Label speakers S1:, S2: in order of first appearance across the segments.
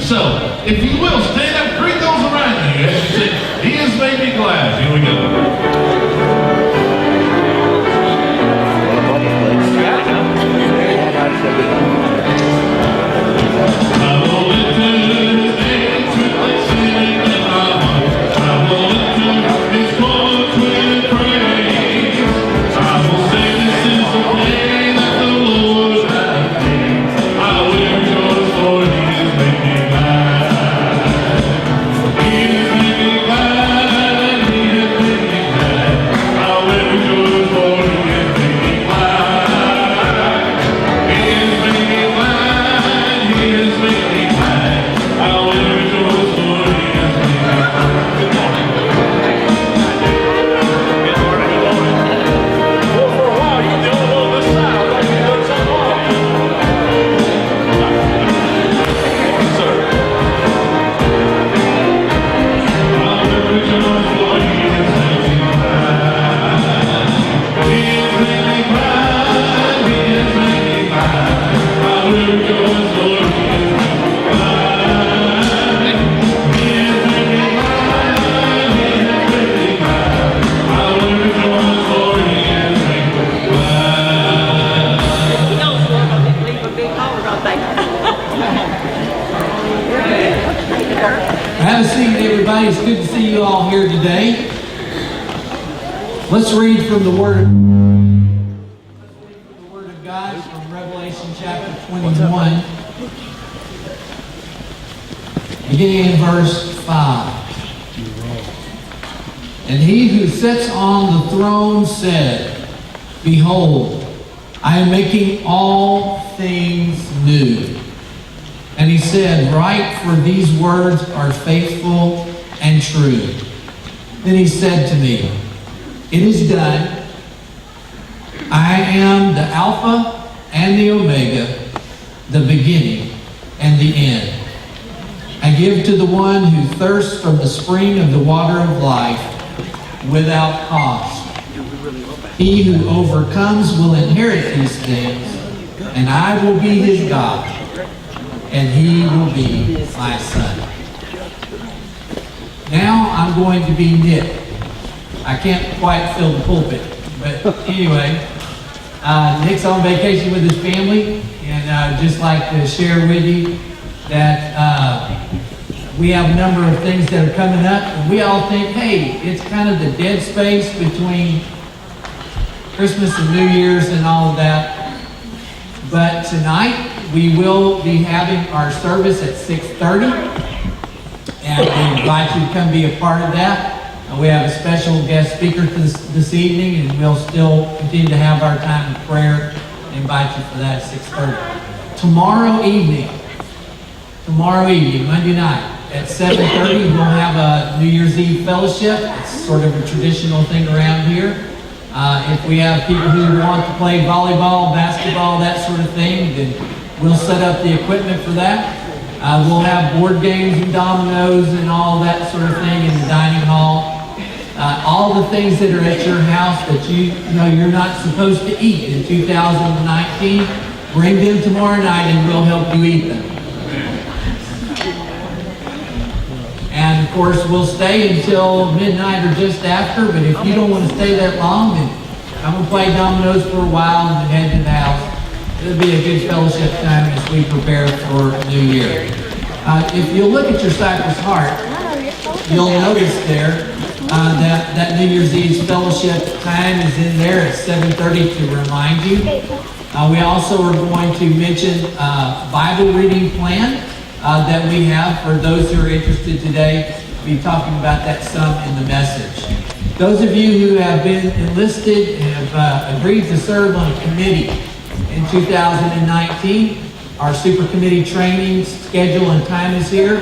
S1: So, if you will, stand up, greet those around you as you sing, He has made me glad. Here we go. I will lift His name with thanksgiving in my heart. I will lift His courts with praise. I will say this is the day that the Lord has made. I will rejoice, for He has made me glad. He has made me glad. He has made me glad. I will rejoice, for He has made me glad. He has made me glad. He has made me glad. I will rejoice, for He has made me glad. Good morning.
S2: Have a seat, everybody. It's good to see you all here today. Let's read from the Word of God from Revelation chapter 21, beginning in verse 5. And He who sits on the throne said, Behold, I am making all things new. And He said, Write, for these words are faithful and true. Then He said to me, It is done. I am the Alpha and the Omega, the beginning and the end. I give to the one who thirsts from the spring of the water of life without cost. He who overcomes will inherit these things, and I will be his God, and he will be my son. Now I'm going to be Nick. I can't quite fill the pulpit, but anyway, Nick's on vacation with his family, and I'd just like to share with you that we have a number of things that are coming up, and we all think, hey, it's kind of the dead space between Christmas and New Year's and all of that. But tonight, we will be having our service at 6:30, and we invite you to come be a part of that. We have a special guest speaker this evening, and we'll still continue to have our time of prayer and invite you for that at 6:30. Tomorrow evening, Monday night, at 7:30, we'll have a New Year's Eve fellowship. It's sort of a traditional thing around here. If we have people who want to play volleyball, basketball, that sort of thing, then we'll set up the equipment for that. We'll have board games and dominoes and all that sort of thing in the dining hall. All the things that are at your house that you know you're not supposed to eat in 2019, bring them tomorrow night and we'll help you eat them. And of course, we'll stay until midnight or just after, but if you don't want to stay that long, then come and play dominoes for a while and then head to the house. It'll be a good fellowship time as we prepare for New Year. If you look at your Cypress Heart, you'll notice there that New Year's Eve fellowship time is in there at 7:30 to remind you. We also are going to mention Bible reading plan that we have for those who are interested today. We'll be talking about that some in the message. Those of you who have been enlisted and have agreed to serve on a committee in 2019, our super committee training schedule and time is here.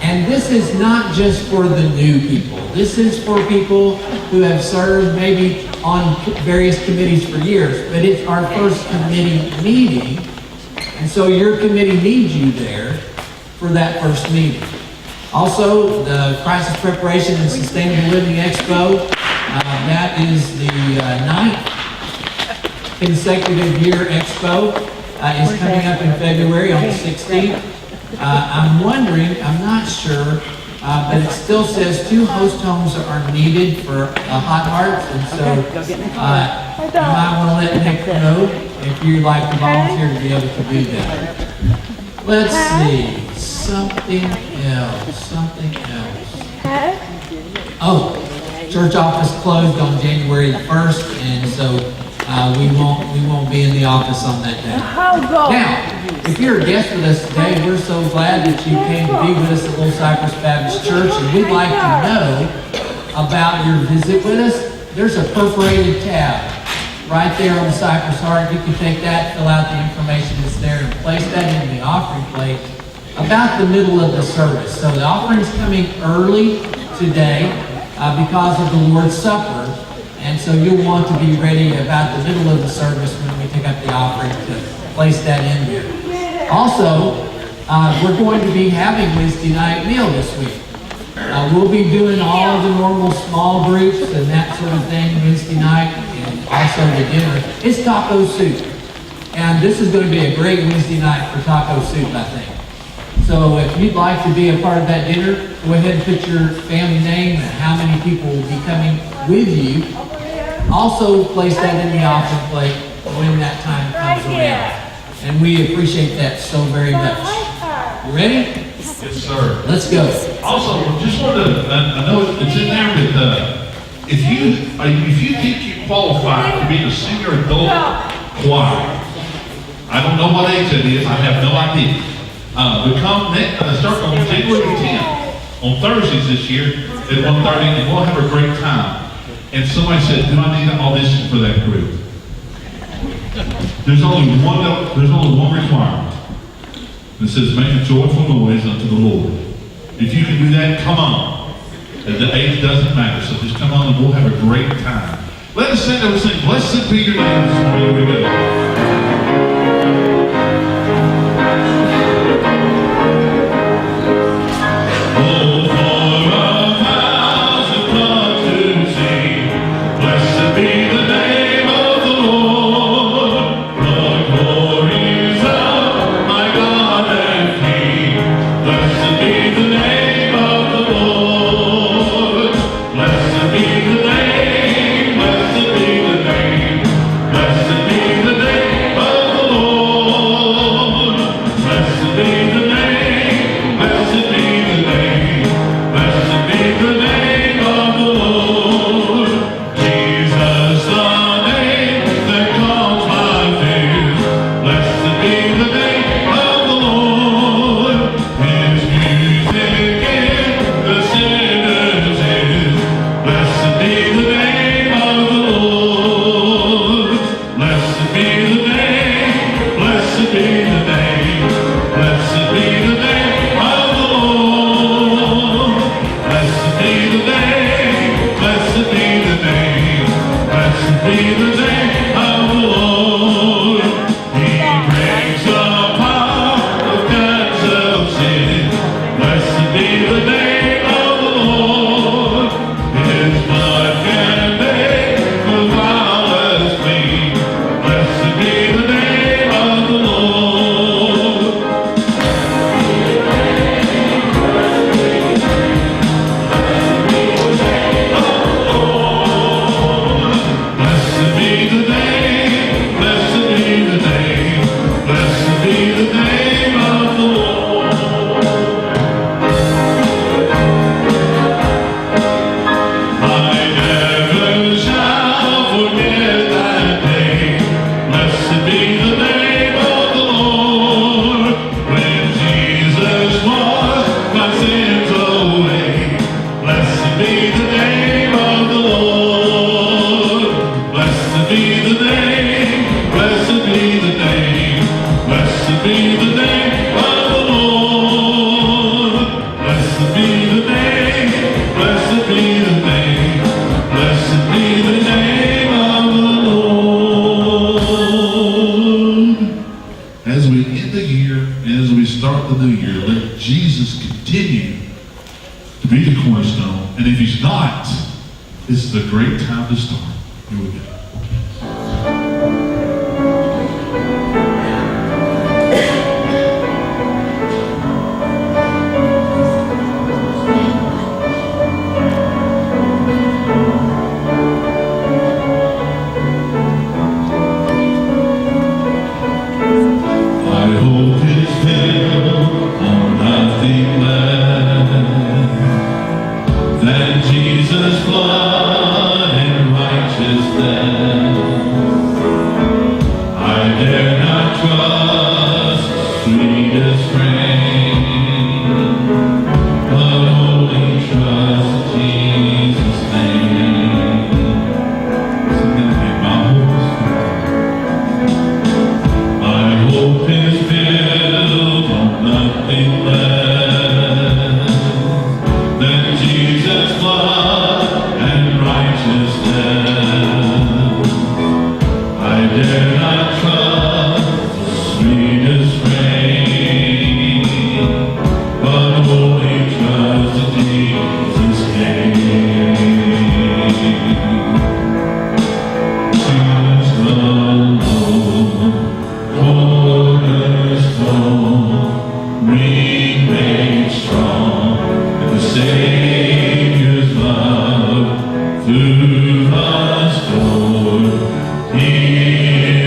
S2: And this is not just for the new people. This is for people who have served maybe on various committees for years, but it's our first committee meeting. And so your committee needs you there for that first meeting. Also, the Crisis Preparation and Sustainable Living Expo, that is the 9th consecutive year expo, is coming up in February on the 16th. I'm wondering, I'm not sure, but it still says 2 host homes are needed for Hot Hearts, and so you might want to let Nick know if you'd like to volunteer to be able to do that. Let's see, something else. Oh, church office closed on January the 1st, and so we won't be in the office on that day. Now, if you're a guest with us today, we're so glad that you came to be with us at Little Cypress Baptist Church, and we'd like to know about your visit with us. There's a perforated tab right there on the Cypress Heart. You can take that, fill out the information that's there, and place that in the offering plate about the middle of the service. So the offering's coming early today because of the Lord's Supper, and so you'll want to be ready about the middle of the service when we pick up the offering to place that in there. Also, we're going to be having Wednesday night meal this week. We'll be doing all the normal small groups and that sort of thing Wednesday night, and also the dinner. It's taco soup, and this is going to be a great Wednesday night for taco soup, I think. So if you'd like to be a part of that dinner, go ahead and put your family name and how many people will be coming with you. Also place that in the offering plate when that time comes around. And we appreciate that so very much. You ready?
S1: Yes, sir.
S2: Let's go.
S1: Also, just wanted to, I know it's in there, but if you think you qualify to be the senior adult choir, I don't know what age it is, I have no idea. But start on January 10th, on Thursdays this year at 1:30, and we'll have a great time. And somebody said, do I need an audition for that group? There's only one requirement. It says, make a joyful noise unto the Lord. If you can do that, come on. And the age doesn't matter, so just come on and we'll have a great time. Let us sing, blessed be your name this morning. Here we go. This is a great time to start. Here we go. made strong in the Savior's love through the storm. He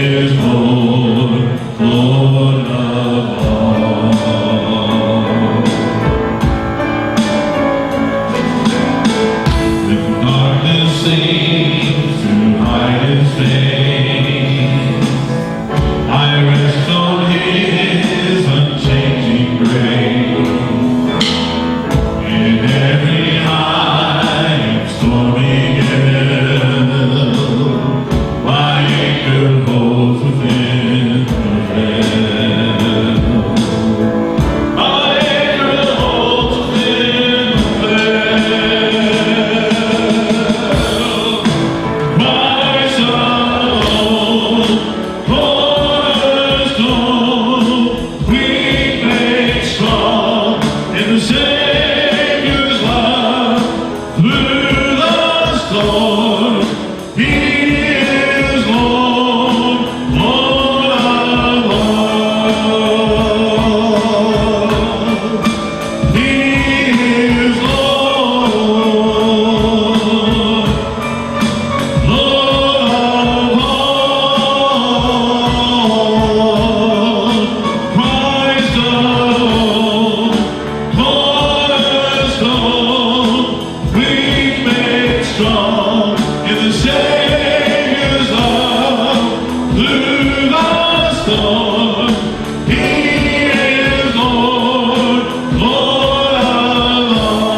S1: is Lord, Lord of all. If darkness seems to hide His face, I rest on His unchanging grace. In every high and stormy gale, my anchor holds within the veil. My anchor holds within the veil. Christ alone, cornerstone, we made strong in the Savior's love through the storm. He is Lord, Lord of all. He is Lord, Lord of all. Christ alone, cornerstone, we made strong in the Savior's love through the storm. He is Lord, Lord of all.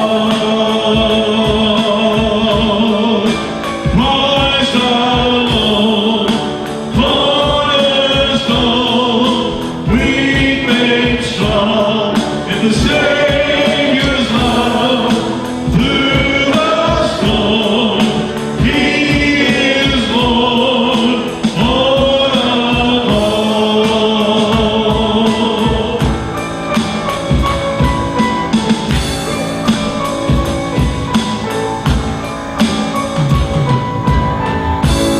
S1: Christ alone, cornerstone, we made strong in the Savior's love through the storm. He is Lord, Lord of all.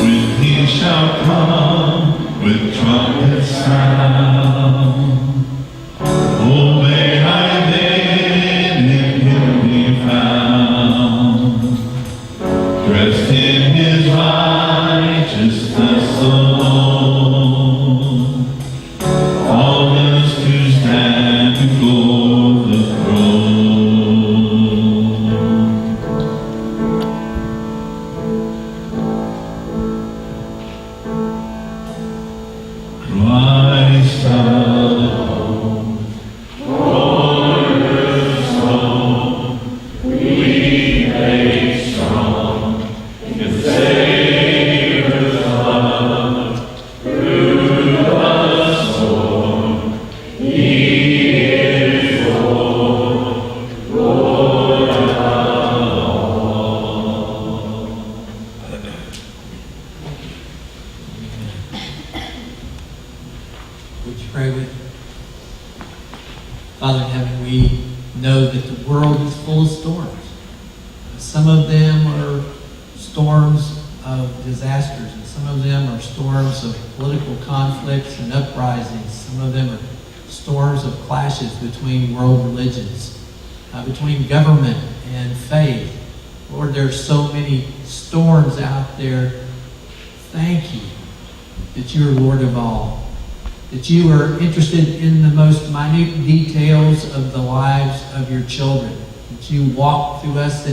S1: When He shall come with trumpet sound, oh, may I then in Him be found, dressed in His righteousness alone, faultless to stand before the throne. Christ alone, cornerstone, we made strong in the Savior's love through the storm. He is Lord, Lord of all.
S2: Would you pray with me? Father in heaven, we know that the world is full of storms. Some of them are storms of disasters, and some of them are storms of political conflicts and uprisings. Some of them are storms of clashes between world religions, between government and faith. Lord, there's so many storms out there. Thank you that you are Lord of all, that you are interested in the most minute details of the lives of your children, that you walk through us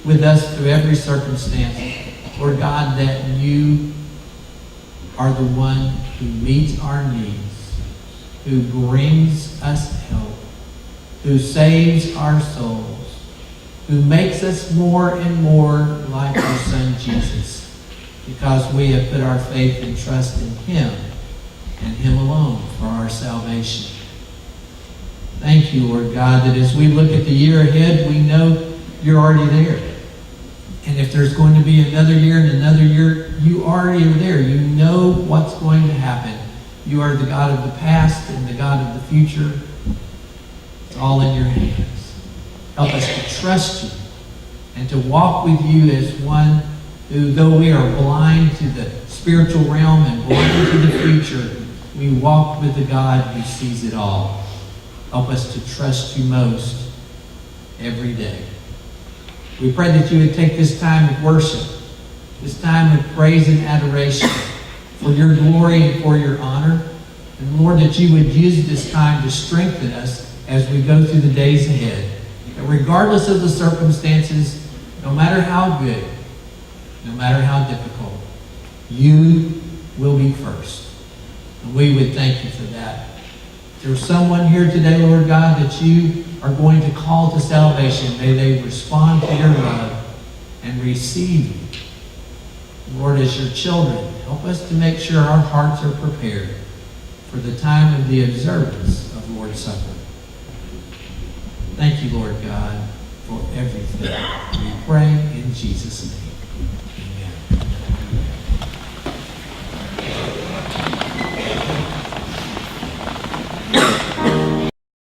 S2: with us through every circumstance. Lord God, that you are the one who meets our needs, who brings us help, who saves our souls, who makes us more and more like your Son Jesus, because we have put our faith and trust in Him and Him alone for our salvation. Thank you, Lord God, that as we look at the year ahead, we know you're already there. And if there's going to be another year and another year, you already are there. You know what's going to happen. You are the God of the past and the God of the future. It's all in your hands. Help us to trust you and to walk with you as one who, though we are blind to the spiritual realm and blind to the future, we walk with the God who sees it all. Help us to trust you most every day. We pray that you would take this time of worship, this time of praise and adoration for your glory and for your honor. And Lord, that you would use this time to strengthen us as we go through the days ahead. That regardless of the circumstances, no matter how good, no matter how difficult, you will be first. And we would thank you for that. If there's someone here today, Lord God, that you are going to call to salvation, may they respond to your love and receive you. Lord, as your children, help us to make sure our hearts are prepared for the time of the observance of Lord's Supper. Thank you, Lord God, for everything. We pray in Jesus' name.